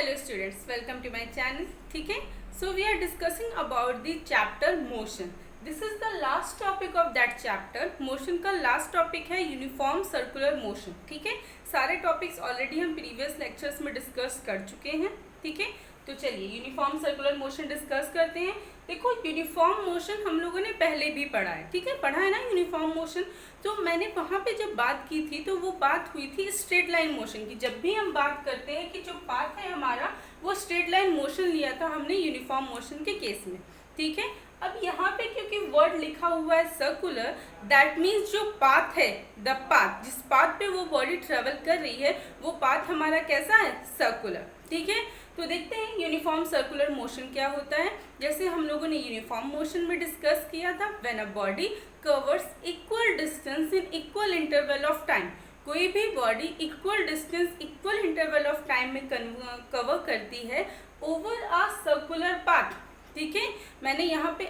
Hello students, welcome to my channel. ठीक है, so we are discussing about the chapter motion. This is the last topic of that chapter. Motion का लास्ट topic है uniform circular motion. ठीक है, सारे topics already हम previous lectures में डिस्कस कर चुके हैं। ठीक है, तो चलिए यूनिफॉर्म सर्कुलर मोशन डिस्कस करते हैं। देखो, यूनिफॉर्म मोशन हम लोगों ने पहले भी पढ़ा है। ठीक है, पढ़ा है ना यूनिफॉर्म मोशन। तो मैंने वहाँ पे जब बात की थी तो वो बात हुई थी स्ट्रेट लाइन मोशन की। जब भी हम बात करते हैं कि जो पाथ है हमारा वो स्ट्रेट लाइन मोशन लिया था हमने यूनिफॉर्म मोशन के केस में। ठीक है, अब यहाँ पे क्योंकि वर्ड लिखा हुआ है सर्कुलर, दैट मीन्स जो पाथ है, द पाथ, जिस पाथ पे वो बॉडी ट्रेवल कर रही है वो पाथ हमारा कैसा है, सर्कुलर। ठीक है, तो देखते हैं यूनिफॉर्म सर्कुलर मोशन क्या होता है। जैसे हम लोगों ने यूनिफॉर्म मोशन में डिस्कस किया था, when a body covers equal distance in equal interval of time. कोई भी body equal distance equal interval of time में कवर करती है ओवर अ सर्कुलर पाथ। ठीक है, मैंने यहाँ पे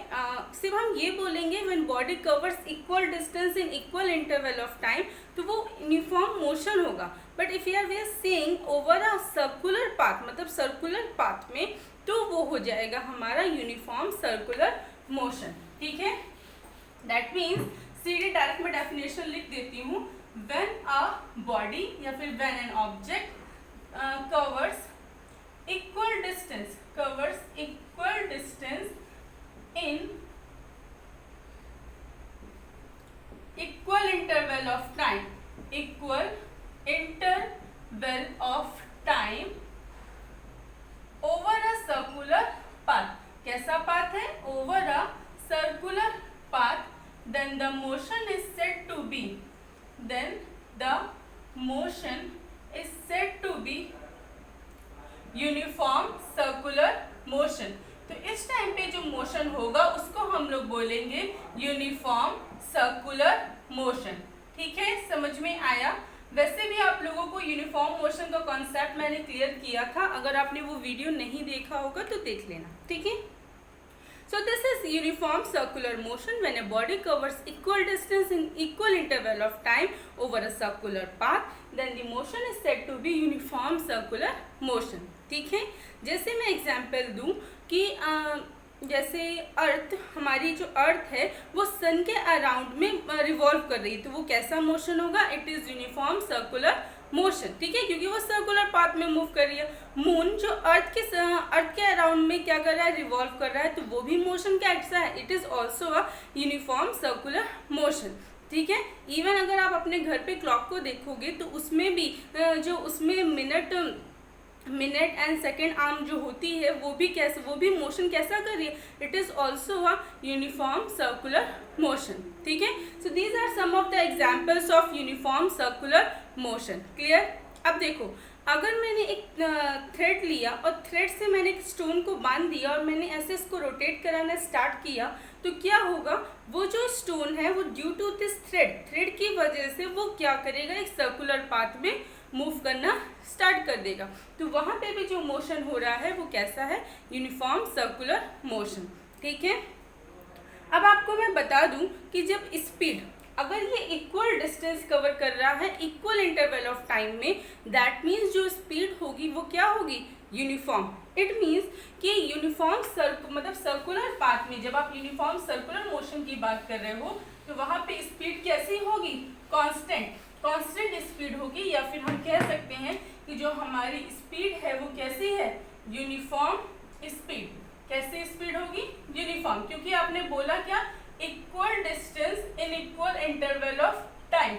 सिर्फ हम ये बोलेंगे when body covers equal distance in equal interval of time, तो वो यूनिफॉर्म मोशन होगा। But if we are saying over a circular path, मतलब सर्कुलर पाथ में, तो वो हो जाएगा हमारा यूनिफॉर्म सर्कुलर मोशन। ठीक है, दैट मीन्स सीधे डायरेक्ट में डेफिनेशन लिख देती हूँ। व्हेन अ बॉडी या फिर when an object covers equal distance in equal interval of time over a circular path। कैसा पाथ है, over a circular path, then the motion is said to be uniform circular motion. तो इस time पे जो motion होगा उसको हम लोग बोलेंगे यूनिफॉर्म सर्कुलर मोशन। ठीक है, समझ में आया। वैसे भी आप लोगों को यूनिफॉर्म मोशन का कॉन्सेप्ट मैंने क्लियर किया था, अगर आपने वो वीडियो नहीं देखा होगा तो देख लेना। ठीक है, so this is uniform circular motion when a body covers equal distance in equal interval of time over a circular path, then the motion is said to be uniform circular motion। ठीक है, जैसे मैं example दूं कि जैसे अर्थ, हमारी जो अर्थ है वो सन के अराउंड में रिवॉल्व कर रही है, तो वो कैसा मोशन होगा, it is uniform circular motion. ठीक है, क्योंकि वो सर्कुलर पाथ में मूव कर रही है। मून जो अर्थ के अराउंड में क्या कर रहा है, रिवॉल्व कर रहा है, तो वो भी मोशन कैसा है, it is also a uniform circular motion. ठीक है, इवन अगर आप अपने घर पे क्लॉक को देखोगे तो उसमें भी जो उसमें मिनट एंड सेकेंड आर्म जो होती है वो भी मोशन कैसा कर रही है, it is also a uniform circular motion. ठीक है, so these are some of the examples of uniform circular motion. Clear. अब देखो, अगर मैंने एक थ्रेड लिया और थ्रेड से मैंने एक स्टोन को बांध दिया और मैंने ऐसे इसको रोटेट कराना स्टार्ट किया, तो क्या होगा, वो जो स्टोन है वो ड्यू टू दिस थ्रेड की वजह से वो क्या करेगा, एक सर्कुलर पाथ में मूव करना स्टार्ट कर देगा। तो वहाँ पे भी जो मोशन हो रहा है वो कैसा है, यूनिफॉर्म सर्कुलर मोशन। ठीक है, अब आपको मैं बता दूं कि जब स्पीड, अगर ये इक्वल डिस्टेंस कवर कर रहा है इक्वल इंटरवल ऑफ टाइम में, दैट मीन्स जो स्पीड होगी वो क्या होगी, यूनिफॉर्म। इट मीन्स कि यूनिफॉर्म मतलब सर्कुलर पाथ में जब आप यूनिफॉर्म सर्कुलर मोशन की बात कर रहे हो तो वहाँ पे स्पीड कैसी होगी, कांस्टेंट स्पीड होगी, या फिर हम कह सकते हैं कि जो हमारी स्पीड है वो कैसी है, यूनिफॉर्म स्पीड। कैसे स्पीड होगी, यूनिफॉर्म, क्योंकि आपने बोला क्या, equal distance in equal interval of time.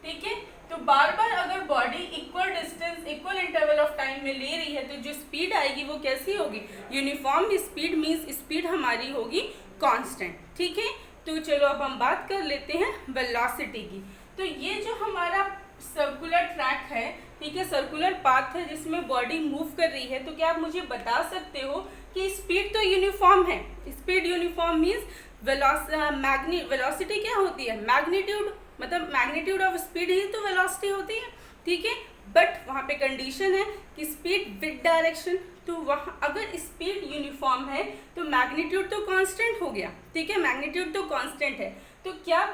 ठीक है, तो बार बार अगर body equal distance equal interval of time में ले रही है तो जो स्पीड आएगी वो कैसी होगी, यूनिफॉर्म स्पीड, मीन्स स्पीड हमारी होगी कांस्टेंट। ठीक है, तो चलो अब हम बात कर लेते हैं वेलोसिटी की। तो ये जो हमारा सर्कुलर ट्रैक है, ठीक है, सर्कुलर पाथ है जिसमें बॉडी मूव कर रही है, तो क्या आप मुझे बता सकते हो कि स्पीड तो यूनिफॉर्म है, स्पीड यूनिफॉर्म मीन्स वेलोसिटी क्या होती है, मैग्नीट्यूड, मतलब मैग्नीट्यूड ऑफ स्पीड ही तो वेलोसिटी होती है। ठीक है, बट वहाँ पे कंडीशन है कि स्पीड विद डायरेक्शन, तो वहाँ अगर स्पीड यूनिफॉर्म है तो मैग्नीट्यूड तो कांस्टेंट हो गया। ठीक है, मैग्नीट्यूड तो कांस्टेंट है, तो क्या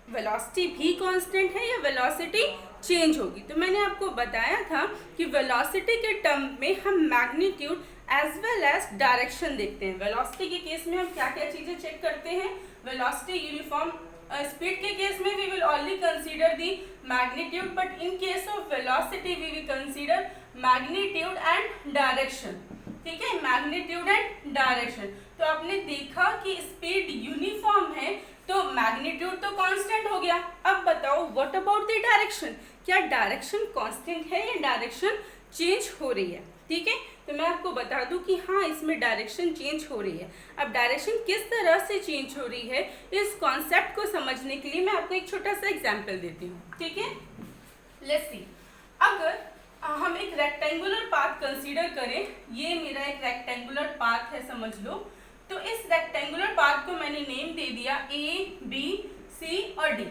वेलोसिटी भी कांस्टेंट है या वेलोसिटी चेंज होगी। तो मैंने आपको बताया था कि वेलोसिटी के टर्म में हम magnitude as well as direction देखते हैं। वेलोसिटी के केस में हम क्या क्या चीजें चेक करते हैं? वेलोसिटी यूनिफॉर्म स्पीड के केस में we will only consider the magnitude, but in case of velocity we will consider magnitude and direction. ठीक है, मैग्नीट्यूड एंड डायरेक्शन। तो आपने देखा कि स्पीड यूनिफॉर्म है तो मैग्नीट्यूड तो कांस्टेंट हो गया। अब बताओ व्हाट अबाउट द डायरेक्शन, क्या डायरेक्शन कांस्टेंट है या डायरेक्शन चेंज हो रही है? ठीक है, तो मैं आपको बता दूं कि हाँ, इसमें डायरेक्शन चेंज हो रही है। अब डायरेक्शन किस तरह से चेंज हो रही है, इस कॉन्सेप्ट को समझने के लिए मैं आपको एक छोटा सा एग्जाम्पल देती हूँ। ठीक है, लेट्स सी, अगर हम एक रेक्टेंगुलर पाथ कंसीडर करें, ये मेरा एक रेक्टेंगुलर पाथ है समझ लो। तो इस रेक्टेंगुलर पाथ को मैंने नेम दे दिया ए, बी, सी और डी।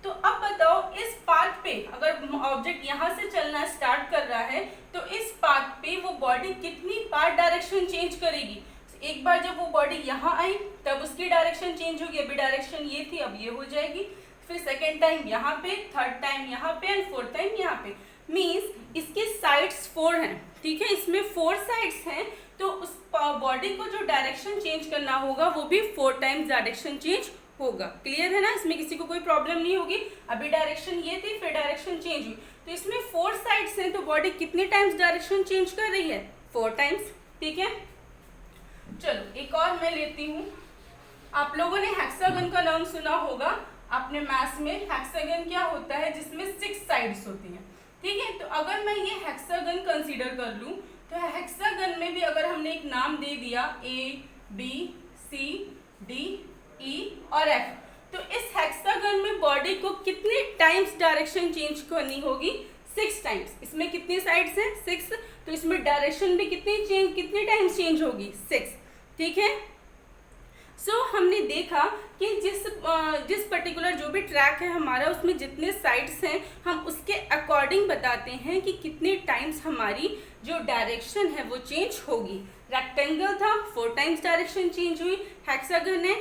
तो अब बताओ इस पाथ पे अगर ऑब्जेक्ट यहाँ से चलना स्टार्ट कर रहा है तो इस पाथ पे वो बॉडी कितनी बार डायरेक्शन चेंज करेगी? एक बार जब वो बॉडी यहाँ आई तब उसकी डायरेक्शन चेंज होगी, अभी डायरेक्शन ये थी अब ये हो जाएगी, फिर सेकेंड टाइम यहाँ पे, थर्ड टाइम यहाँ पे एंड फोर्थ टाइम यहाँ पे। मीन्स इसके साइड्स 4 हैं। ठीक है, इसमें 4 साइड्स हैं, तो उस बॉडी को जो डायरेक्शन चेंज करना होगा वो भी 4 टाइम्स डायरेक्शन चेंज होगा। क्लियर है ना? इसमें किसी को कोई प्रॉब्लम नहीं होगी। अभी डायरेक्शन ये थी, फिर डायरेक्शन चेंज हुई, तो इसमें 4 साइड्स हैं, तो बॉडी कितने टाइम्स डायरेक्शन चेंज कर रही है? 4 टाइम्स। ठीक है, चलो एक और मैं लेती हूँ। आप लोगों ने हेक्सागन का नाम सुना होगा, आपने मैथ्स में हेक्सागन क्या होता है जिसमें 6 साइड्स होती हैं। ठीक है, तो अगर मैं ये हेक्सागन कंसीडर कर लूँ तो हेक्सागन में भी अगर हमने एक नाम दे दिया ए, बी, सी, डी, ई और एफ, तो इस हेक्सागन में बॉडी को कितने टाइम्स डायरेक्शन चेंज करनी होगी? 6 टाइम्स। इसमें कितनी साइड्स हैं? 6, तो इसमें डायरेक्शन भी कितने टाइम्स चेंज होगी? 6। ठीक है, सो हमने देखा कि जिस पर्टिकुलर जो भी ट्रैक है हमारा, उसमें जितने साइड्स हैं हम उसके अकॉर्डिंग बताते हैं कि कितने टाइम्स हमारी जो डायरेक्शन है वो चेंज होगी। रेक्टेंगल था 4 टाइम्स डायरेक्शन चेंज हुई, हेक्सागन है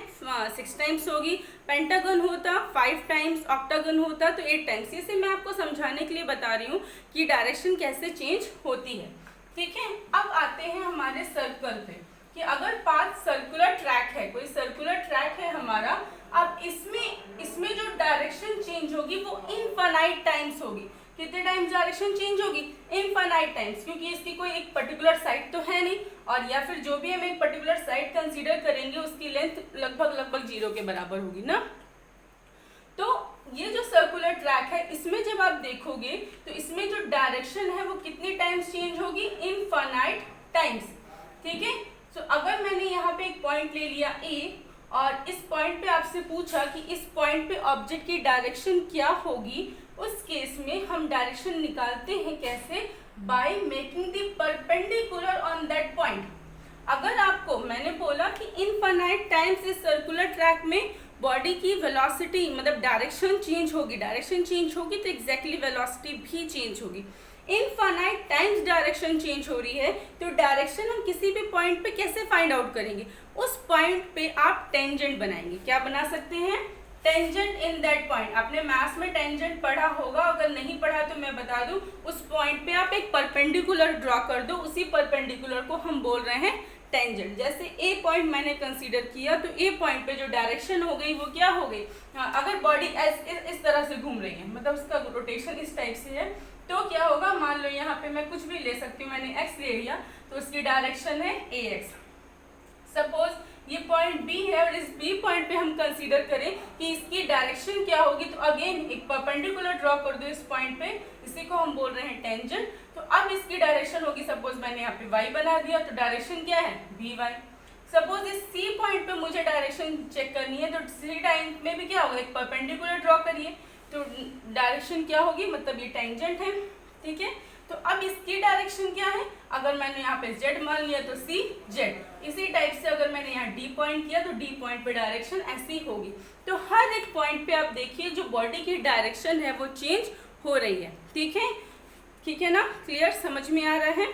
6 टाइम्स होगी, पेंटागन होता 5 टाइम्स, ऑक्टागन होता तो 8 टाइम्स। इसे मैं आपको समझाने के लिए बता रही हूँ कि डायरेक्शन कैसे चेंज होती है। ठीक है, अब आते हैं हमारे सर्कल पे कि अगर पाथ सर्कुलर ट्रैक है, कोई सर्कुलर ट्रैक है हमारा, अब इसमें जो डायरेक्शन चेंज होगी वो इनफाइनाइट टाइम्स होगी। कितने टाइम्स डायरेक्शन चेंज होगी? इनफाइनाइट टाइम्स, क्योंकि इसकी कोई एक पर्टिकुलर साइड तो है नहीं, और या फिर जो भी हम एक पर्टिकुलर साइड कंसीडर करेंगे उसकी लेंथ लगभग 0 के बराबर होगी ना। तो ये जो सर्कुलर ट्रैक है इसमें जब आप देखोगे तो इसमें जो डायरेक्शन है वो कितनी टाइम्स चेंज होगी? Infinite times. ठीक है, तो अगर मैंने यहाँ पे एक पॉइंट ले लिया ए और इस पॉइंट पे आपसे पूछा कि इस पॉइंट पे ऑब्जेक्ट की डायरेक्शन क्या होगी, उस केस में हम डायरेक्शन निकालते हैं कैसे? By making the perpendicular on that point. अगर आपको मैंने बोला कि इनफाइनाइट टाइम्स इस सर्कुलर ट्रैक में बॉडी की वेलोसिटी मतलब डायरेक्शन चेंज होगी, डायरेक्शन चेंज होगी तो एग्जैक्टली वेलोसिटी भी चेंज होगी। इनफाइनाइट टाइम्स डायरेक्शन चेंज हो रही है, तो डायरेक्शन हम किसी भी पॉइंट पे कैसे फाइंड आउट करेंगे? उस पॉइंट पे आप टेंजेंट बनाएंगे। क्या बना सकते हैं? Tangent in that point. आपने मैथ्स में टेंजेंट पढ़ा होगा, अगर नहीं पढ़ा तो मैं बता दूं, उस पॉइंट पे आप एक परपेंडिकुलर ड्रॉ कर दो, उसी परपेंडिकुलर को हम बोल रहे हैं टेंजेंट। जैसे ए पॉइंट मैंने कंसीडर किया तो ए पॉइंट पे जो डायरेक्शन हो गई वो क्या हो गई? अगर बॉडी इस तरह से घूम रही है, मतलब उसका रोटेशन इस टाइप से है, तो क्या होगा? मान लो यहाँ पे मैं कुछ भी ले सकती हूँ, मैंने x ले लिया तो उसकी डायरेक्शन है ax। सपोज ये पॉइंट B है और इस B पॉइंट पे हम कंसीडर करें कि इसकी डायरेक्शन क्या होगी, तो अगेन एक परपेंडिकुलर ड्रॉ कर दो इस पॉइंट पे, इसी को हम बोल रहे हैं टेंजेंट। तो अब इसकी डायरेक्शन होगी, सपोज मैंने यहाँ पे y बना दिया तो डायरेक्शन क्या है? by। सपोज इस C पॉइंट पे मुझे डायरेक्शन चेक करनी है, तो C टाइम में भी क्या होगा? एक परपेंडिकुलर ड्रॉ करिए तो डायरेक्शन क्या होगी? मतलब ये टेंजेंट है। ठीक है, तो अब इसकी डायरेक्शन क्या है? अगर मैंने यहाँ पे z मान लिया तो c z। इसी टाइप से अगर मैंने यहाँ d पॉइंट किया तो d पॉइंट पे डायरेक्शन ऐसी होगी। तो हर एक पॉइंट पे आप देखिए जो बॉडी की डायरेक्शन है वो चेंज हो रही है। ठीक है ना? क्लियर, समझ में आ रहा है?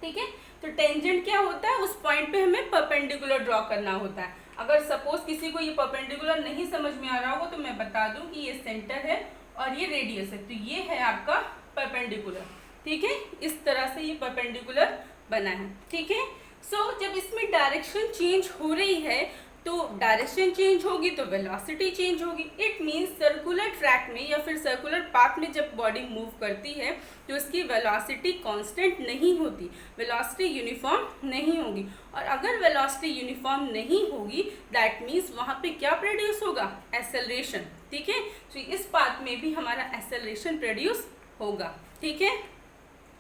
ठीक है, तो टेंजेंट क्या होता है? उस पॉइंट पे हमें परपेंडिकुलर ड्रॉ करना होता है। अगर सपोज किसी को ये परपेंडिकुलर नहीं समझ में आ रहा होगा तो मैं बता दूं कि ये सेंटर है और ये रेडियस है, तो ये है आपका परपेंडिकुलर। ठीक है, इस तरह से ये परपेंडिकुलर बना है। ठीक है, सो जब इसमें डायरेक्शन चेंज हो रही है तो डायरेक्शन चेंज होगी तो वेलोसिटी चेंज होगी। इट मीन्स सर्कुलर ट्रैक में या फिर सर्कुलर पाथ में जब बॉडी मूव करती है तो उसकी वेलोसिटी कांस्टेंट नहीं होती, वेलोसिटी यूनिफॉर्म नहीं होगी। और अगर वेलोसिटी यूनिफॉर्म नहीं होगी दैट मीन्स वहाँ पे क्या प्रोड्यूस होगा, एक्सेलरेशन। ठीक है, तो इस पाथ में भी हमारा एक्सेलरेशन प्रोड्यूस होगा। ठीक है,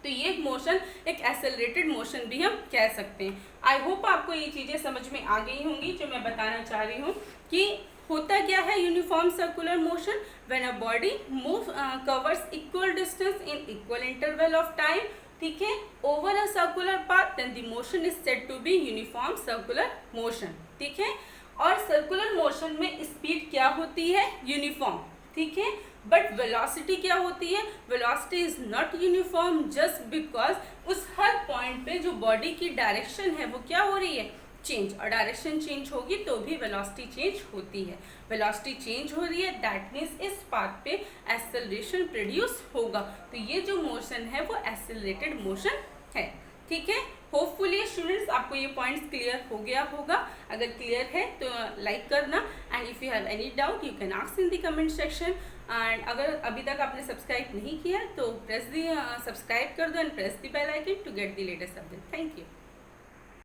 तो ये मोशन एक एक्सेलरेटेड मोशन भी हम कह सकते हैं। आई होप आपको ये चीज़ें समझ में आ गई होंगी जो मैं बताना चाह रही हूँ कि होता क्या है uniform circular motion, when a body move covers equal distance in equal interval of time, ठीक है, over a circular path, then the motion is said to be uniform circular motion. ठीक है, और सर्कुलर मोशन में speed क्या होती है, uniform. ठीक है, बट वेलोसिटी क्या होती है, velocity is not uniform just because उस हर पॉइंट पे जो बॉडी की डायरेक्शन है वो क्या हो रही है, चेंज, और डायरेक्शन चेंज होगी तो भी वेलोसिटी चेंज होती है। वेलोसिटी चेंज हो रही है दैट मीन्स इस पाथ पे एक्सेलरेशन प्रोड्यूस होगा, तो ये जो मोशन है वो एक्सेलरेटेड मोशन है। ठीक है, होपफुली स्टूडेंट्स आपको ये पॉइंट्स क्लियर हो गया होगा। अगर क्लियर है तो लाइक करना, and if you have any doubt you can ask in the comment section. And अगर अभी तक आपने सब्सक्राइब नहीं किया तो प्रेस दी सब्सक्राइब कर दो and press the bell icon to get the latest update. Thank you.